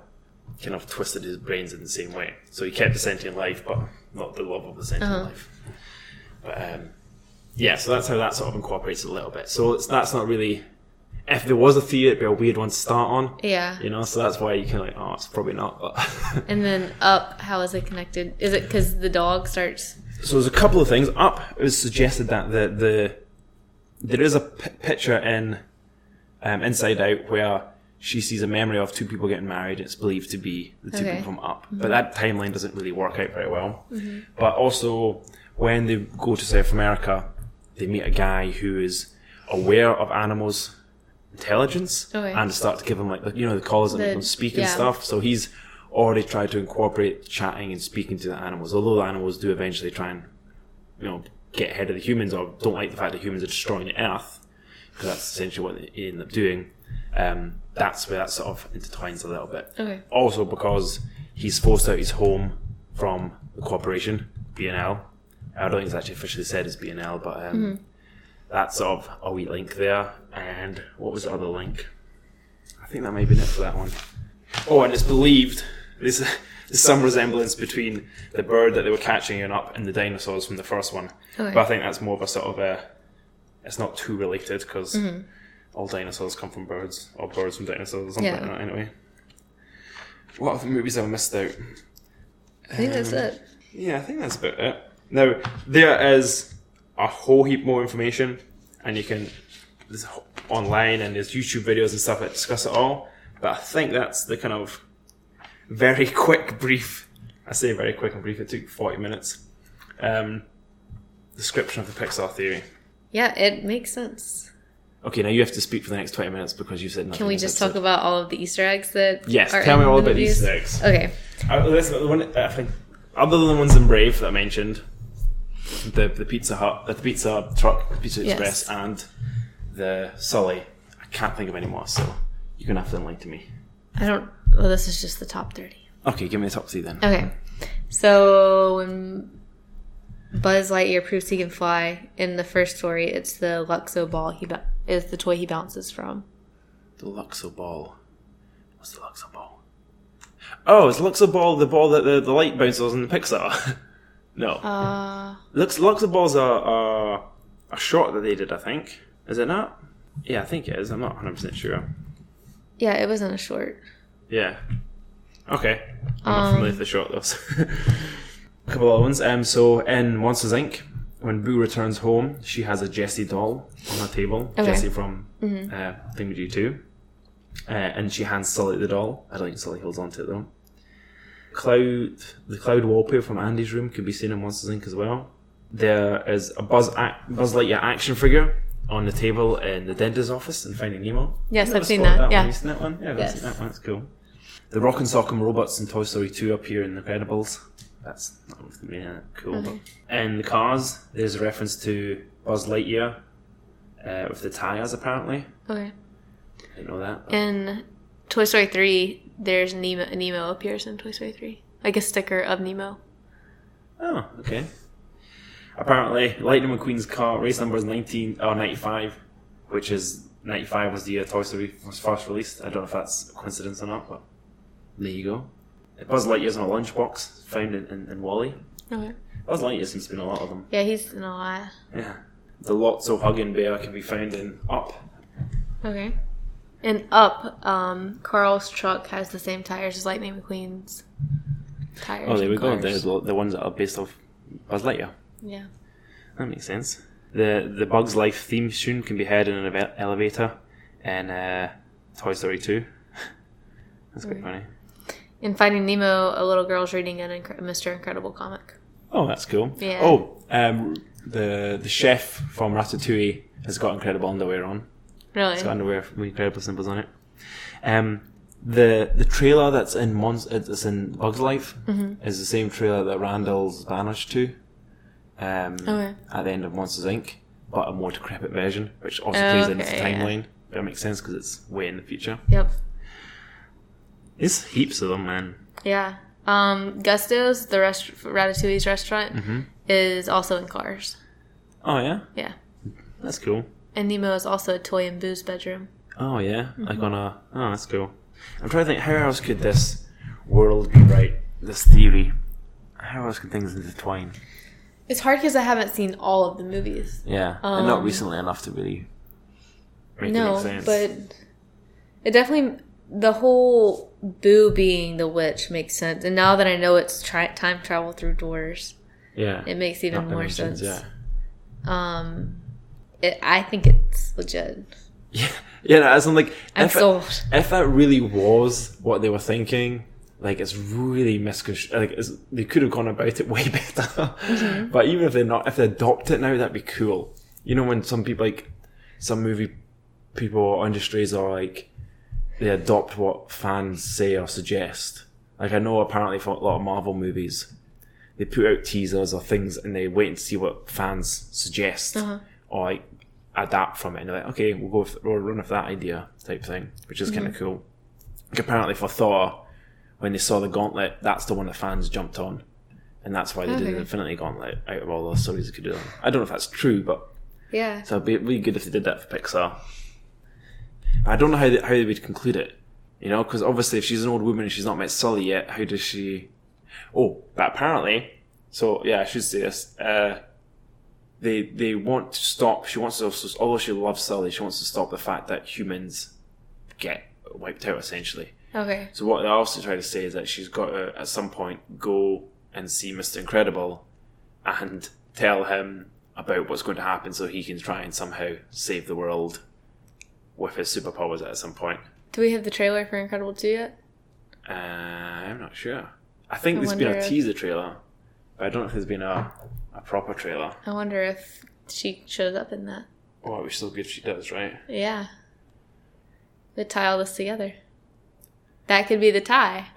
kind of twisted his brains in the same way. So he kept the sentient life, but not the love of the sentient life. But so that's how that sort of incorporates it a little bit. So that's not really... If there was a theory, it'd be a weird one to start on. Yeah. You know, so that's why you kind of it's probably not. But
and then Up, how is it connected? Is it because the dog starts...
So there's a couple of things. Up, it was suggested that there is a picture in Inside Out where she sees a memory of two people getting married. It's believed to be the two people from Up. But that timeline doesn't really work out very well. But also, when they go to South America, they meet a guy who is aware of animals' intelligence and start to give them the collars that make them speak and stuff. So he's already tried to incorporate chatting and speaking to the animals, although the animals do eventually try and get ahead of the humans, or don't like the fact that humans are destroying the earth, because that's essentially what they end up doing. That's where that sort of intertwines a little bit. Also because he's forced out his home from the corporation B&L. I don't think it's actually officially said as B&L, but that's sort of a wee link there. And what was the other link? I think that may be it for that one. Oh, and it's believed there's some resemblance between the bird that they were catching in Up and the dinosaurs from the first one. But I think that's more of a sort of it's not too related, because all dinosaurs come from birds, or birds from dinosaurs, or something like that anyway. What other movies have I missed out?
I think that's it.
Yeah, I think that's about it. Now, there is a whole heap more information, and there's online and there's YouTube videos and stuff that discuss it all, but I think that's the kind of very quick brief, I say very quick and brief, it took 40 minutes, description of the Pixar theory.
Yeah, it makes sense.
Okay, now you have to speak for the next 20 minutes because you said nothing.
Can we just talk about all of the Easter eggs that
Yes,
are
tell me all
in the
about the
movies?
Easter eggs.
Okay.
I think, other than the ones in Brave that I mentioned, the Pizza Hut, the pizza truck, Pizza Express, and the Sully, I can't think of any more, so you're going to have to enlighten me.
Well, this is just the top 30.
Okay, give me the top 3 then.
Okay. So, when Buzz Lightyear proves he can fly, in the first story, it's the Luxo ball is the toy he bounces from.
The Luxo ball. What's the Luxo ball? Oh, it's Luxo ball, the ball that the light bounces in the Pixar. No. Luxo balls are a short that they did, I think. Is it not? Yeah, I think it is. I'm not 100% sure.
Yeah, it wasn't a short.
Yeah. Okay. I'm not familiar with the short, though. A couple other ones. So in Monsters Inc., when Boo returns home, she has a Jessie doll on her table. Jessie from Thingamajig 2. And she hands Sully the doll. I don't think Sully holds on to it, though. The cloud wallpaper from Andy's room can be seen in Monsters Inc. as well. There is a Buzz Lightyear action figure on the table in the dentist's office in Finding Nemo.
Yes, I've seen that.
Have you seen that one? Yeah, I've seen that one. That's cool. The Rock and Sock'em robots in Toy Story 2 appear in The Incredibles. That's not really cool. But in the Cars, there's a reference to Buzz Lightyear with the tires, apparently.
Okay.
I didn't know that. But.
In Toy Story 3, there's Nemo appears in Toy Story 3. Like a sticker of Nemo.
Oh, okay. Apparently, Lightning McQueen's car race number is 95, which is 95 was the year Toy Story was first released. I don't know if that's a coincidence or not, but there you go. Buzz Lightyear's in a lunchbox found in WALL-E. Okay. Buzz Lightyear seems to be in a lot of them.
Yeah, he's in a lot.
Yeah. The Lotso hugging bear can be found in Up.
Okay. In Up, Carl's truck has the same tires as Lightning McQueen's tires.
Oh, there we go. There's the ones that are based off Buzz Lightyear.
Yeah.
That makes sense. The Bug's Life theme tune can be heard in an elevator in Toy Story 2. That's quite funny.
In Finding Nemo, a little girl's reading a Mr. Incredible comic.
Oh, that's cool.
Yeah.
Oh, the chef from Ratatouille has got incredible underwear on.
Really?
It's got underwear with incredible symbols on it. The trailer that's in Bug's Life is the same trailer that Randall's banished to at the end of Monsters Inc., but a more decrepit version, which also plays into the timeline. That makes sense because it's way in the future.
Yep.
There's heaps of them, man.
Yeah. Gusto's, the Ratatouille's restaurant, is also in Cars.
Oh, yeah?
Yeah.
That's cool.
And Nemo is also a toy and booze bedroom.
Oh, yeah? Oh, that's cool. I'm trying to think, how else could this world be right? This theory. How else could things intertwine?
It's hard because I haven't seen all of the movies.
Yeah, and not recently enough to really make it make sense.
But it definitely, the whole Boo being the witch makes sense. And now that I know it's time travel through doors, it makes even more sense.
Yeah.
I think it's legit.
Yeah, as in like,
I'm sold.
If that really was what they were thinking, like it's really misconstrued. Like they could have gone about it way better. But even if if they adopt it now, that'd be cool. You know, when some people, like some movie people or industries are like, they adopt what fans say or suggest. Like I know apparently for a lot of Marvel movies, they put out teasers or things and they wait and see what fans suggest or like adapt from it. And they're like, okay, we'll run with that idea type thing, which is kind of cool. Like apparently for Thor, when they saw the Gauntlet, that's the one that fans jumped on. And that's why they did the Infinity Gauntlet out of all those stories they could do. I don't know if that's true, but
yeah.
So it'd be really good if they did that for Pixar. But I don't know how they would conclude it. You know, because obviously if she's an old woman and she's not met Sully yet, how does she... Oh, but apparently... So, yeah, I should say this. They want to stop... She wants to... Although she loves Sully, she wants to stop the fact that humans get wiped out, essentially.
Okay.
So what they also try to say is that she's got to, at some point, go and see Mr. Incredible and tell him about what's going to happen so he can try and somehow save the world with his superpowers at some point.
Do we have the trailer for Incredible 2 yet?
I'm not sure. I think there's been a teaser trailer, but I don't know if there's been a proper trailer.
I wonder if she shows up in that.
Oh, it was so good she does, right?
Yeah. We'd tie all this together. That could be the tie.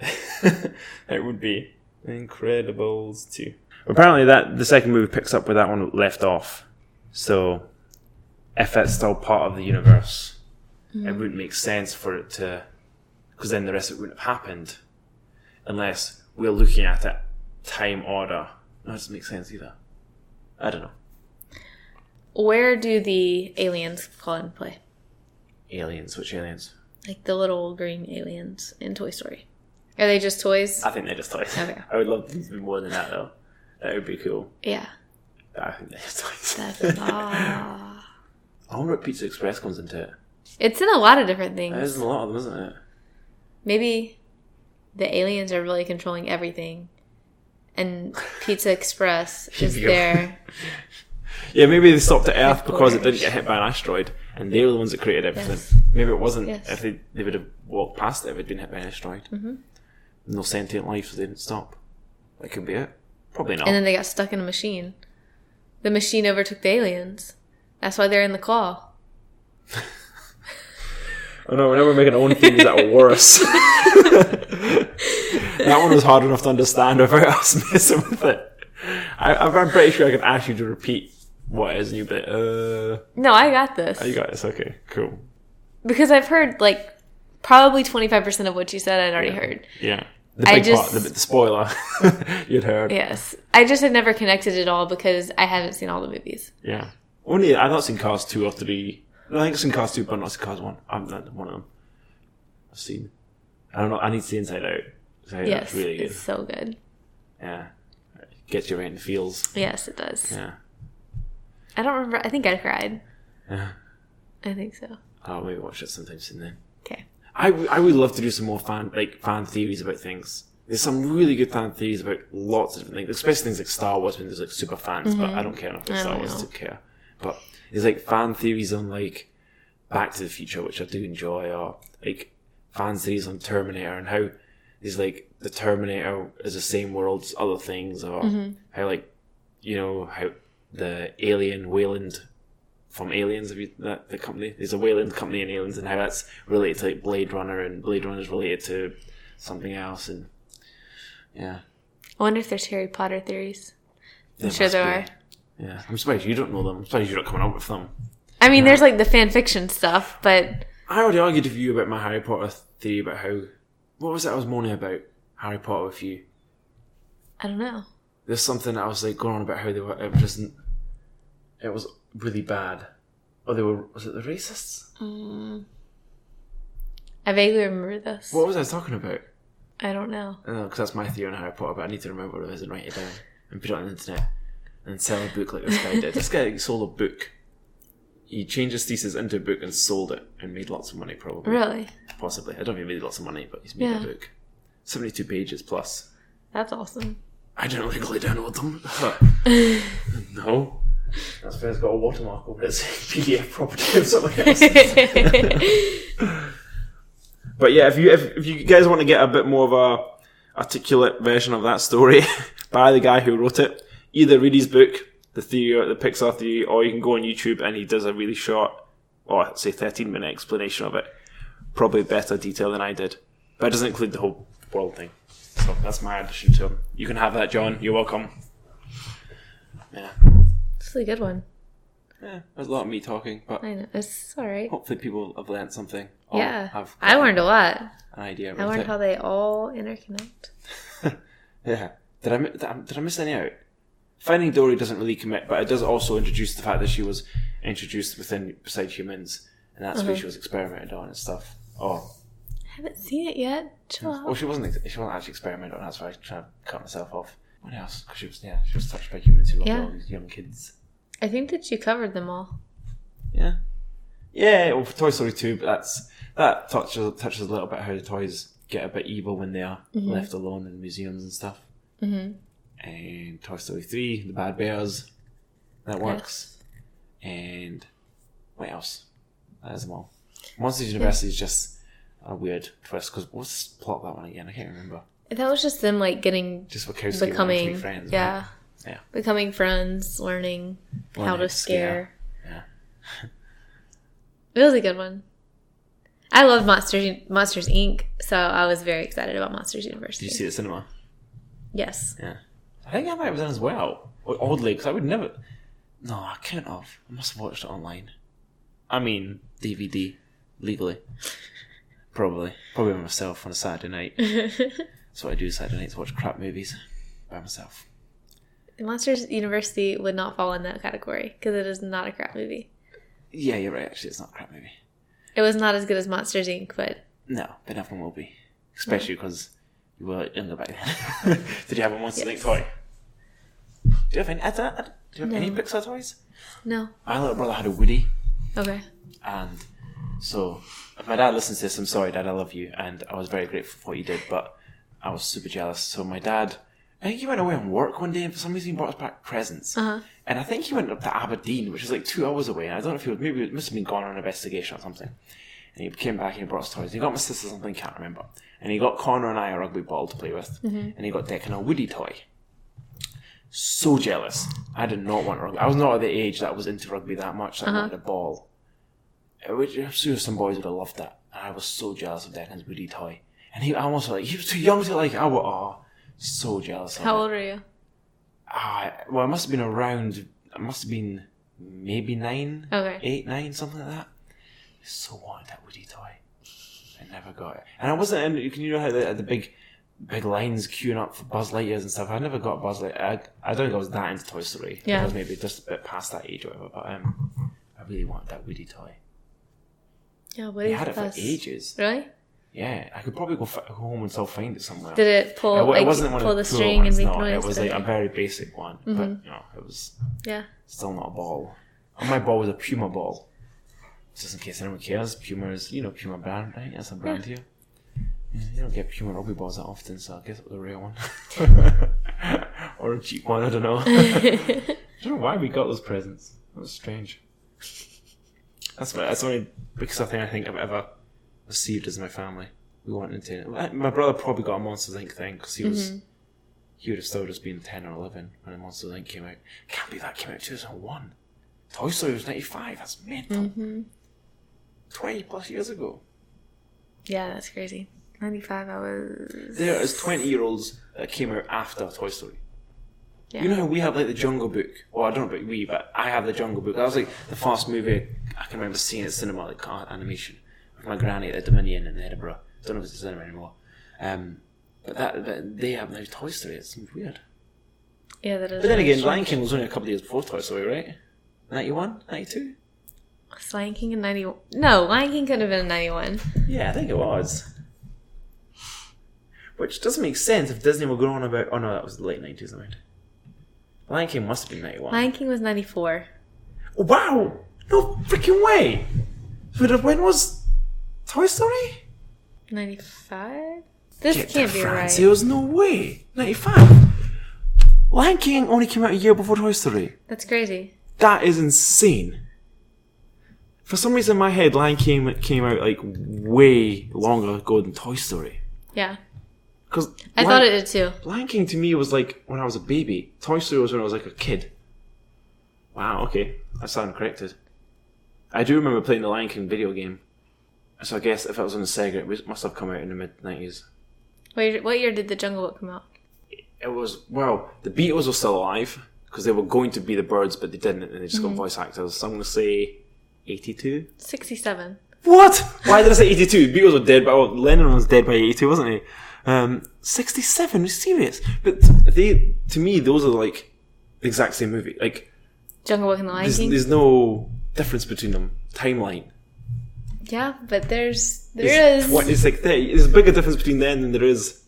It would be Incredibles 2. Apparently the second movie picks up where that one left off. So if that's still part of the universe, it wouldn't make sense for it to... Because then the rest of it wouldn't have happened. Unless we're looking at it time order. No, it doesn't make sense either. I don't know.
Where do the aliens call into play?
Aliens? Which aliens?
Like the little green aliens in Toy Story. Are they just toys?
I think they're just toys.
Okay.
I would love them to be more than that, though. That would be cool.
Yeah.
But I think they're just toys.
I
wonder if Pizza Express comes into it.
It's in a lot of different things.
There's a lot of them, isn't it?
Maybe the aliens are really controlling everything. And Pizza Express is there.
Yeah, maybe they stopped at Earth because it didn't get hit by an asteroid. And they were the ones that created everything.
Yes.
Maybe it wasn't.
Yes.
If they would have walked past it if it had been hit by an asteroid. No sentient life, so they didn't stop. That could be it. Probably not.
And then they got stuck in a machine. The machine overtook the aliens. That's why they're in the claw.
Oh no, whenever we're making our own theories that are worse. That one was hard enough to understand without us messing with it. I'm pretty sure I can ask you to repeat what it is and you'd be like,
No, I got this.
Oh, you got this, okay, cool.
Because I've heard, like, probably 25% of what you said I'd already heard.
Yeah. The big part, the spoiler, you'd heard.
Yes. I just had never connected it all because I haven't seen all the movies.
Yeah. Only, I've not seen Cars 2 or 3. I think I've seen Cars 2, but not seen Cars 1. I'm not one of them. I've seen. I don't know, I need to see Inside Out.
Yes,
really good.
it's so good.
Yeah. Gets you right in the feels.
Yes, it does.
Yeah.
I don't remember. I think I cried.
Yeah.
I think so.
I'll maybe watch it sometime soon then.
Okay.
I would love to do some more fan theories about things. There's some really good fan theories about lots of different things, especially things like Star Wars when there's like super fans, but I don't care enough about Star Wars to care. But there's like fan theories on like Back to the Future, which I do enjoy, or like fan theories on Terminator and how there's like the Terminator is the same world as other things, or how like, you know, how the alien Wayland from Aliens, the company, there's a Wayland company in Aliens, and how that's related to like Blade Runner, and Blade Runner is related to something else, and yeah.
I wonder if there's Harry Potter theories. I'm
There
sure
must
there
be.
are.
Yeah, I'm surprised you don't know them. I'm surprised you're not coming up with them.
I mean, there's like the fan fiction stuff, but
I already argued with you about my Harry Potter theory about how... What was it I was moaning about Harry Potter with you?
I don't know.
There's something I was like going on about how they were... It was really bad. Or they were... Was it the racists?
I vaguely remember this.
What was I talking about?
I don't know.
I don't know, because that's my theory on Harry Potter, but I need to remember what it is and write it down and put it on the internet and sell a book like this guy did. This guy sold a book. He changed his thesis into a book and sold it and made lots of money, probably.
Really?
Possibly. I don't think he made lots of money, but he's made a book. 72 pages plus.
That's awesome.
I didn't legally download them. No. That's fair. It's got a watermark over its PDF property or something else. But yeah, if you guys want to get a bit more of a articulate version of that story by the guy who wrote it, either read his book, the Pixar Theory, or you can go on YouTube and he does a really short, or say 13-minute explanation of it. Probably better detail than I did. But it doesn't include the whole world thing. So that's my addition to him. You can have that, John. You're welcome. Yeah.
It's a good one.
Yeah, there's a lot of me talking, but
I know. It's alright.
hopefully people have learned something.
Yeah. I learned a lot.
An idea about
I learned how they all interconnect.
Yeah. Did I miss any out? Finding Dory doesn't really commit, but it does also introduce the fact that she was introduced beside humans, and that's where she was experimented on and stuff. Oh.
I haven't seen it yet. Chill out.
Well, she wasn't actually experimented on. That's why I was trying to cut myself off. What else? Because she was touched by humans who loved all these young kids.
I think that you covered them all.
Yeah. Yeah, well, for Toy Story 2, but that touches a little bit how the toys get a bit evil when they are left alone in museums and stuff. Mm-hmm. And Toy Story 3, the Bad Bears, that works. And what else? That is them all. Monsters University is just a weird twist, because what's the plot of that one again? I can't remember.
That was just them like getting...
Just Wachowski becoming friends.
Yeah.
Right? Yeah.
Becoming friends, learning how to scare.
Yeah.
It was a good one. I love Monsters Inc., so I was very excited about Monsters University.
Did you see it at cinema?
Yes.
Yeah. I think I might have done as well. Oddly, because I would never... No, I couldn't have. I must have watched it online. I mean, DVD. Legally. Probably by myself on a Saturday night. That's what I do Saturday nights, watch crap movies by myself.
Monsters University would not fall in that category because it is not a crap movie.
Yeah, you're right. Actually, it's not a crap movie.
It was not as good as Monsters Inc., but...
No, but everyone will be. Especially because you were younger back then. Did you have a Monsters Inc. toy? Do you have any Pixar toys?
No.
My little brother had a Woody.
Okay.
And so, if my dad listens to this, I'm sorry, Dad, I love you. And I was very grateful for what you did, but I was super jealous. So my dad... I think he went away on work one day and for some reason he brought us back presents. And I think he went up to Aberdeen, which is like 2 hours away. And I don't know if it must have been gone on an investigation or something. And he came back and he brought us toys. He got my sister something, can't remember. And he got Connor and I a rugby ball to play with. And he got Declan a Woody toy. So jealous. I did not want rugby. I was not at the age that I was into rugby that much. That I wanted a ball. Which I'm sure some boys would have loved that. And I was so jealous of Declan's Woody toy. And I almost felt like he was too young to like it. So jealous of it.
How old were you?
Well, I must have been maybe 9,
okay.
8, 9, something like that. I so wanted that Woody toy. I never got it. And I wasn't in, you know how the big lines queuing up for Buzz Lightyears and stuff. I never got Buzz Lightyear. I don't think I was that into Toy Story.
Yeah.
I was maybe just a bit past that age or whatever, but I really wanted that Woody toy.
Yeah, Woody's
I had it for ages.
Really?
Yeah, I could probably go home and still find it somewhere.
Did it pull?
It wasn't one
pull
of
the
cool
string
ones,
and make
no.
noise?
It was like a very basic one, but it was still not a ball. And my ball was a Puma ball. Just in case anyone cares, Puma is Puma brand, right? That's a brand here. Yeah, you don't get Puma rugby balls that often, so I guess it was a real one, or a cheap one. I don't know. I don't know why we got those presents. That was strange. That's the only Pixar thing I think I've ever received as my family. We wanted to. My brother probably got a Monsters Inc. thing because he would have still just been 10 or 11 when Monsters Inc. came out. Can't believe that came out in 2001. Toy Story was 95. That's mental. 20 plus years ago.
Yeah, that's crazy. 95. I was.
There is 20-year-olds that came out after Toy Story.
Yeah.
You know how we have like the Jungle Book? Well, I don't know about we, but I have the Jungle Book. That was like the first movie I can remember seeing at cinema, like animation, with my granny at the Dominion in Edinburgh. Don't know if it's a cinema anymore. But they have now Toy Story. It seems weird.
Yeah, that is.
But then again, Lion King was only a couple of years before Toy Story, right? 91? 92?
Was Lion King in 91? No, Lion King could have been in 91.
Yeah, I think it was. Which doesn't make sense if Disney were going on about... Oh no, that was the late 90s, I mean. Lion King must have been 91.
Lion King was 94.
Oh, wow! No freaking way! But when was Toy Story?
95? This
Get
can't
to
be
France.
right.
There was no way. 95. Lion King only came out a year before Toy Story.
That's crazy.
That is insane. For some reason in my head, Lion King came out like way longer ago than Toy Story.
Yeah.
Because
I thought it did too.
Lion King to me was like when I was a baby. Toy Story was when I was like a kid. Wow, okay. I stand corrected. I do remember playing the Lion King video game. So I guess if it was on the Sega, it must have come out in the mid-90s.
What year did The Jungle Book come out?
It was, well, the Beatles were still alive because they were going to be the Birds, but they didn't, and they just got voice actors. So I'm going to say 82?
67.
What? Why did I say 82? The Beatles were dead, but Lennon was dead by 82, wasn't he? 67? Are you serious? But to me, those are like the exact same movie. Like,
Jungle Book and The Lion King?
There's no difference between them. Timeline.
Yeah, but there is.
What, it's like, there's a bigger difference between them than there is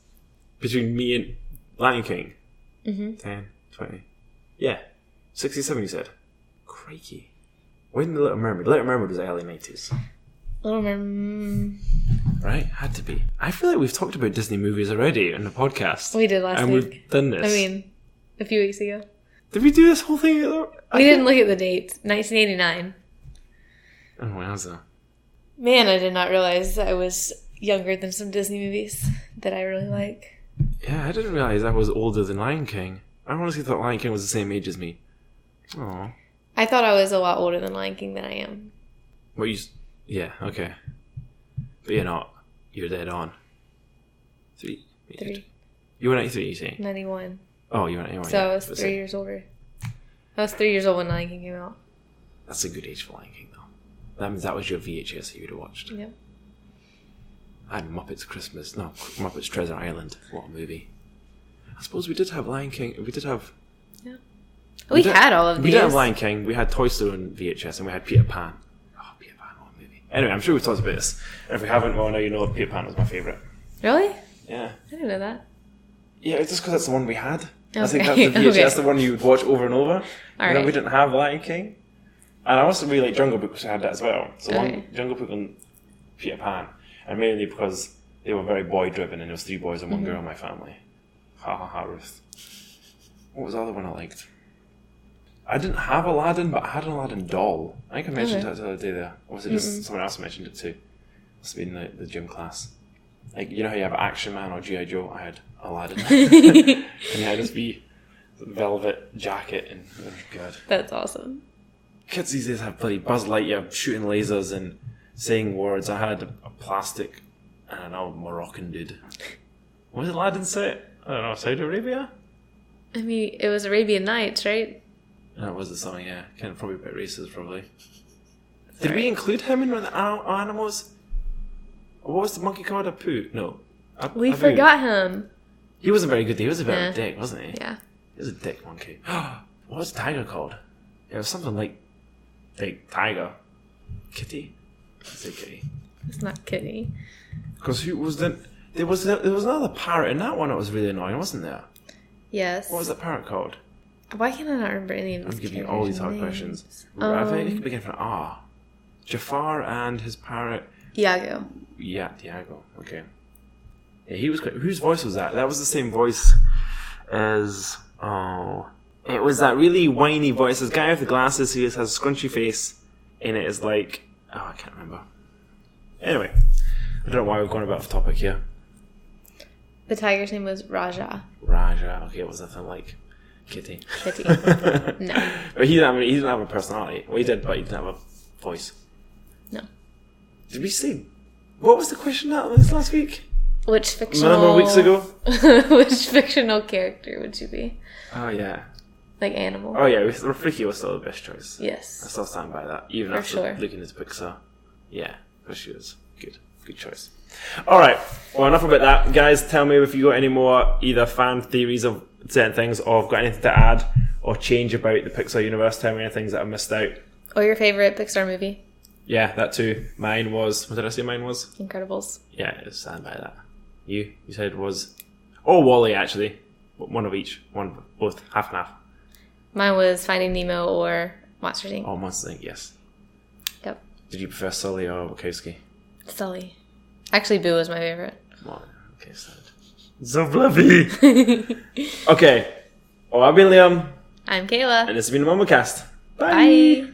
between me and Lion King. 10, 20. Yeah. 67, you said. Crikey. When did Little Mermaid? Little Mermaid was early 90s.
Little Mermaid.
Right? Had to be. I feel like we've talked about Disney movies already in the podcast.
We did last week.
And we've done this.
I mean, a few weeks ago.
Did we do this whole thing?
We didn't look at the dates. 1989.
Oh, wowza.
Man, I did not realize I was younger than some Disney movies that I really like.
Yeah, I didn't realize I was older than Lion King. I honestly thought Lion King was the same age as me. Aww.
I thought I was a lot older than Lion King than I am.
Well, yeah, okay. But you're not. You're dead on. 3. You were 93, you say?
91.
Oh, you were 91.
So
yeah,
I was 3 years older. I was 3 years old when Lion King came out.
That's a good age for Lion King, though. That means that was your VHS that you would have watched.
Yep.
I had Muppets Christmas. No, Muppets Treasure Island. What a movie. I suppose we did have Lion King. We did have...
Yeah. We had all of these.
We did have Lion King. We had Toy Story on VHS, and we had Peter Pan. Oh, Peter Pan, what a movie. Anyway, I'm sure we've talked about this. And if we haven't, well, now you know Peter Pan was my favourite.
Really?
Yeah.
I didn't know that.
Yeah, it's just because that's the one we had.
Okay.
I think that's the VHS,
Okay.
the one you would watch over and over.
All
and then
right.
we didn't have Lion King. And I also really like Jungle Book, because I had that as well. So
Okay.
one Jungle Book and Peter Pan. And mainly because they were very boy-driven, and there was 3 boys and 1 girl in my family. Ha ha ha, Ruth. What was the other one I liked? I didn't have Aladdin, but I had an Aladdin doll. I think I mentioned that the other day there. Or was it just someone else mentioned it too? Must have been the gym class. Like, you know how you have Action Man or G.I. Joe? I had Aladdin. And he had this wee velvet jacket, and oh god.
That's awesome.
Kids these days have bloody Buzz Lightyear shooting lasers and saying words. I had a plastic, I don't know, Moroccan dude. What was Aladdin set? I don't know, Saudi Arabia?
I mean, it was Arabian Nights, right?
That was the song, yeah. Kind of probably about races, probably. Did we include him in the animals? What was the monkey called? Apu? No.
We
Abu.
forgot him.
He wasn't very good. He was a bit of
Yeah.
a dick, wasn't he?
Yeah.
He was a dick monkey. What was the tiger called? It was something like tiger. Kitty? Let's say Kitty.
It's not Kitty.
Because who was the... There was another parrot in that one that was really annoying, wasn't there?
Yes.
What was that parrot called?
Why can't I not remember any of these
I'm giving you all these hard
characters'
questions.
names?
I think it could begin with an R. Jafar and his parrot...
Iago.
Yeah, Diago. Okay. Yeah, he was quite... Whose voice was that? That was the same voice as... Oh... It was that really whiny voice. This guy with the glasses who has a scrunchy face, and it is like... Oh, I can't remember. Anyway. I don't know why we're going about off topic here.
The tiger's name was Raja.
Raja. Okay, it was nothing like Kitty.
Kitty. No.
But he didn't have a personality. Well, he did, but he didn't have a voice.
No.
Did we say... What was the question that was last week?
Which
A number of weeks ago?
Which fictional character would you be?
Oh, yeah.
like animal.
Oh yeah, Rafiki was still the best choice.
Yes.
I still stand by that, even
For
after
sure.
looking at Pixar. Yeah, she was good choice. All right, well, enough about that, guys. Tell me if you got any more either fan theories of certain things, or have got anything to add or change about the Pixar universe. Tell me any things that I missed out.
Or your favorite Pixar movie?
Yeah, that too. Mine was. What did I say? Mine was
Incredibles.
Yeah, I stand by that. You said was. Oh, Wall-E actually. One of each. Both half and half.
Mine was Finding Nemo or Monsters Inc.
Oh, Monsters Inc. Yes.
Yep.
Did you prefer Sully or Wachowski?
Sully. Actually, Boo was my favorite.
Well, okay, so fluffy. Okay. Well, I've been Liam.
I'm Kayla.
And this has been the mumbleCast. Bye.
Bye.